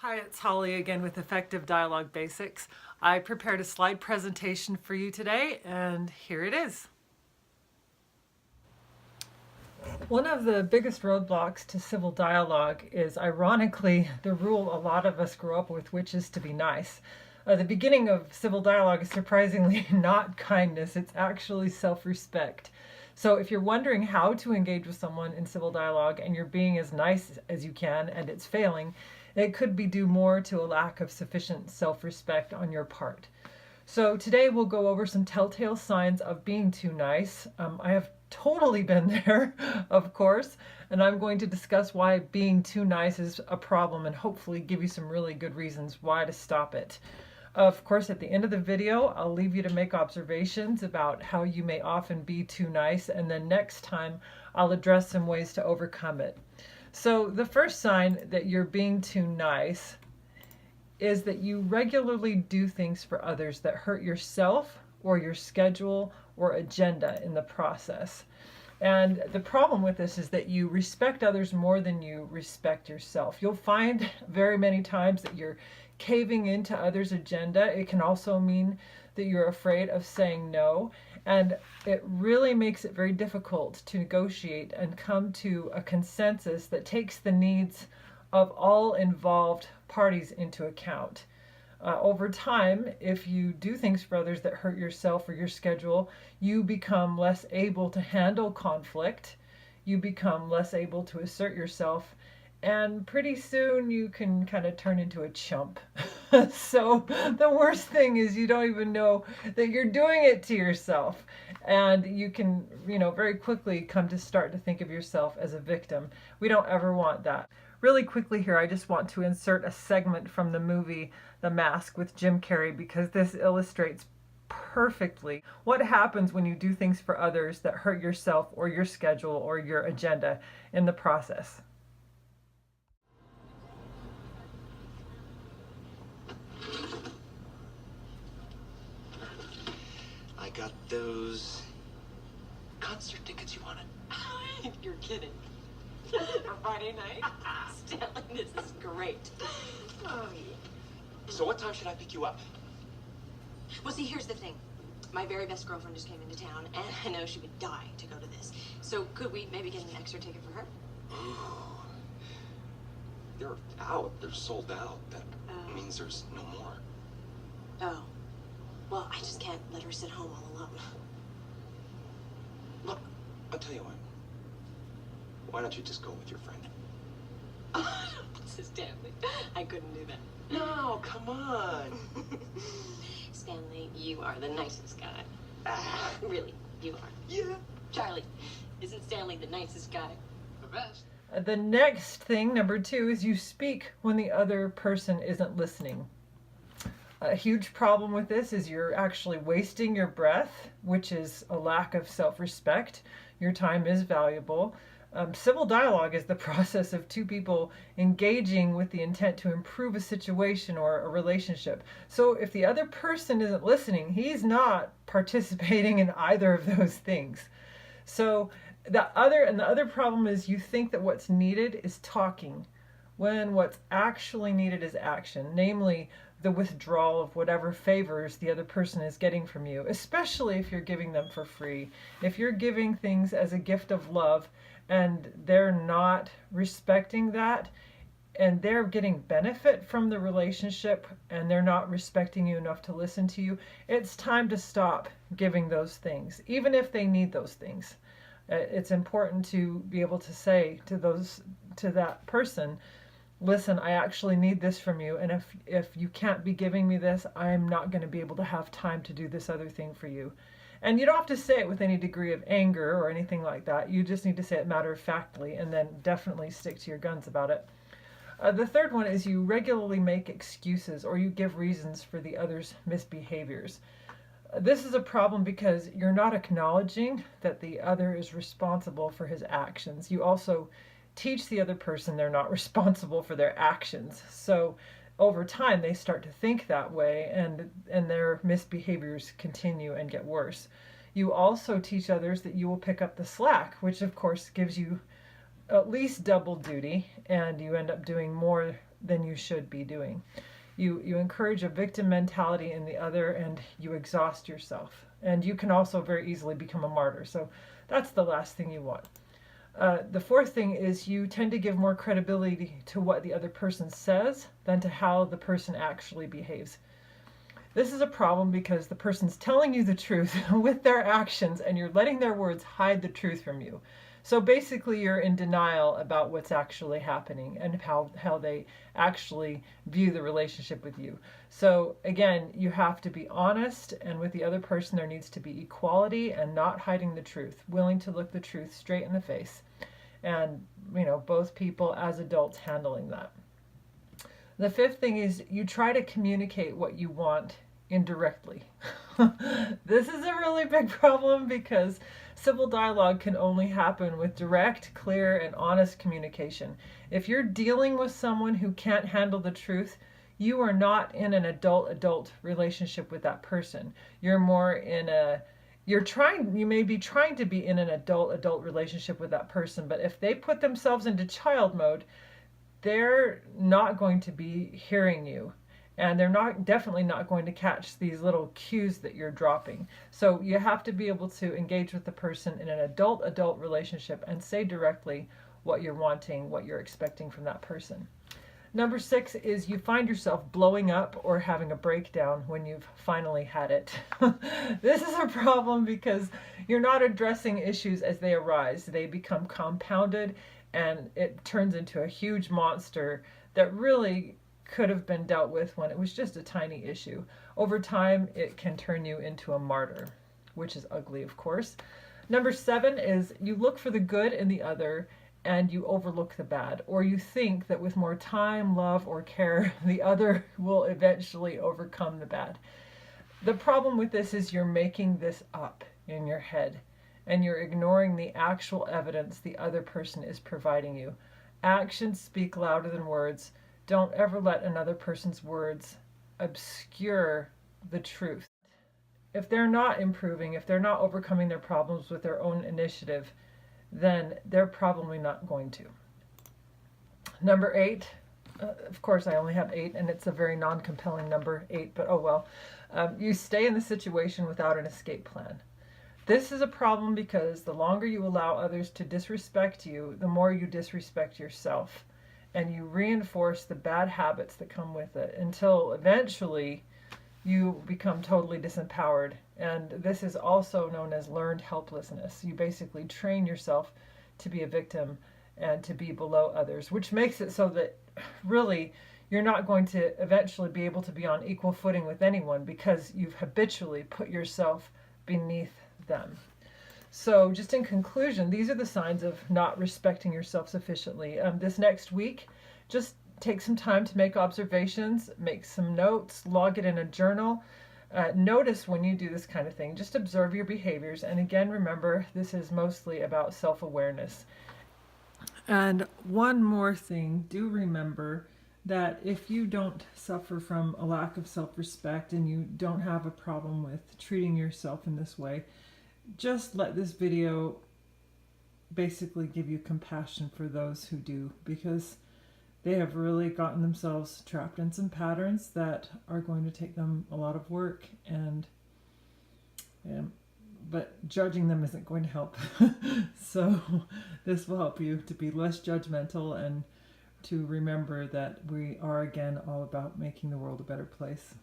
Hi, it's Holly again with Effective Dialogue Basics. I prepared a slide presentation for you today, and here it is. One of the biggest roadblocks to civil dialogue is, ironically, the rule a lot of us grow up with, which is to be nice. The beginning of civil dialogue is surprisingly not kindness, it's actually self-respect. So if you're wondering how to engage with someone in civil dialogue and you're being as nice as you can and it's failing, it could be due more to a lack of sufficient self-respect on your part. So today we'll go over some telltale signs of being too nice. I have totally been there, of course, and I'm going to discuss why being too nice is a problem and hopefully give you some really good reasons why to stop it. Of course, at the end of the video, I'll leave you to make observations about how you may often be too nice, and then next time I'll address some ways to overcome it. So the first sign that you're being too nice is that you regularly do things for others that hurt yourself or your schedule or agenda in the process. And the problem with this is that you respect others more than you respect yourself. You'll find very many times that you're caving into others' agenda. It can also mean that you're afraid of saying no. And it really makes it very difficult to negotiate and come to a consensus that takes the needs of all involved parties into account. Over time, if you do things for others that hurt yourself or your schedule, you become less able to handle conflict, you become less able to assert yourself, and pretty soon you can kind of turn into a chump. So the worst thing is you don't even know that you're doing it to yourself, and you can, very quickly come to start to think of yourself as a victim. We don't ever want that. Really quickly here, I just want to insert a segment from the movie The Mask with Jim Carrey, because this illustrates perfectly what happens when you do things for others that hurt yourself or your schedule or your agenda in the process. I got those concert tickets you wanted. You're kidding. For Friday night? Stanley, this is great. Oh, yeah. So what time should I pick you up? Well, see, here's the thing. My very best girlfriend just came into town, and I know she would die to go to this. So could we maybe get an extra ticket for her? Ooh. They're out. They're sold out. That means there's no more. Oh. Well, I just can't let her sit home all alone. Look, I'll tell you what. Why don't you just go with your friend? This is Stanley. I couldn't do that. No, come on. Stanley, you are the nicest guy. Really, you are. Yeah. Charlie, isn't Stanley the nicest guy? The best. The next thing, number 2, is you speak when the other person isn't listening. A huge problem with this is you're actually wasting your breath, which is a lack of self-respect. Your time is valuable. Civil dialogue is the process of two people engaging with the intent to improve a situation or a relationship. So if the other person isn't listening, he's not participating in either of those things. So the other problem is you think that what's needed is talking, when what's actually needed is action, namely the withdrawal of whatever favors the other person is getting from you, especially if you're giving them for free. If you're giving things as a gift of love and they're not respecting that, and they're getting benefit from the relationship and they're not respecting you enough to listen to you, it's time to stop giving those things, even if they need those things. It's important to be able to say to that person, listen, I actually need this from you, and if you can't be giving me this, I'm not going to be able to have time to do this other thing for you. And you don't have to say it with any degree of anger or anything like that. You just need to say it matter-of-factly, and then definitely stick to your guns about it. The third one is you regularly make excuses or you give reasons for the other's misbehaviors. This is a problem because you're not acknowledging that the other is responsible for his actions. You also teach the other person they're not responsible for their actions. So over time they start to think that way, and their misbehaviors continue and get worse. You also teach others that you will pick up the slack, which of course gives you at least double duty, and you end up doing more than you should be doing. You encourage a victim mentality in the other, and you exhaust yourself. And you can also very easily become a martyr. So that's the last thing you want. The fourth thing is you tend to give more credibility to what the other person says than to how the person actually behaves. This is a problem because the person's telling you the truth with their actions, and you're letting their words hide the truth from you. So basically you're in denial about what's actually happening and how they actually view the relationship with you. So again, you have to be honest, and with the other person there needs to be equality and not hiding the truth, willing to look the truth straight in the face. And, both people as adults handling that. The fifth thing is you try to communicate what you want indirectly. This is a really big problem because civil dialogue can only happen with direct, clear, and honest communication. If you're dealing with someone who can't handle the truth, you are not in an adult-adult relationship with that person. You're more in you may be trying to be in an adult-adult relationship with that person, but if they put themselves into child mode, they're not going to be hearing you. And they're definitely not going to catch these little cues that you're dropping. So you have to be able to engage with the person in an adult-adult relationship and say directly what you're wanting, what you're expecting from that person. Number 6 is you find yourself blowing up or having a breakdown when you've finally had it. This is a problem because you're not addressing issues as they arise. They become compounded, and it turns into a huge monster that really could have been dealt with when it was just a tiny issue. Over time, it can turn you into a martyr, which is ugly, of course. Number 7 is you look for the good in the other and you overlook the bad, or you think that with more time, love, or care, the other will eventually overcome the bad. The problem with this is you're making this up in your head, and you're ignoring the actual evidence the other person is providing you. Actions speak louder than words. Don't ever let another person's words obscure the truth. If they're not improving, if they're not overcoming their problems with their own initiative, then they're probably not going to. Number 8, of course I only have 8, and it's a very non-compelling number, 8, but oh well. You stay in the situation without an escape plan. This is a problem because the longer you allow others to disrespect you, the more you disrespect yourself. And you reinforce the bad habits that come with it until eventually you become totally disempowered. And this is also known as learned helplessness. You basically train yourself to be a victim and to be below others, which makes it so that really you're not going to eventually be able to be on equal footing with anyone because you've habitually put yourself beneath them. So just in conclusion, these are the signs of not respecting yourself sufficiently. This next week, just take some time to make observations, make some notes, log it in a journal. Notice when you do this kind of thing. Just observe your behaviors. And again, remember, this is mostly about self-awareness. And one more thing, do remember that if you don't suffer from a lack of self-respect and you don't have a problem with treating yourself in this way, just let this video basically give you compassion for those who do, because they have really gotten themselves trapped in some patterns that are going to take them a lot of work, but judging them isn't going to help. So this will help you to be less judgmental and to remember that we are again all about making the world a better place.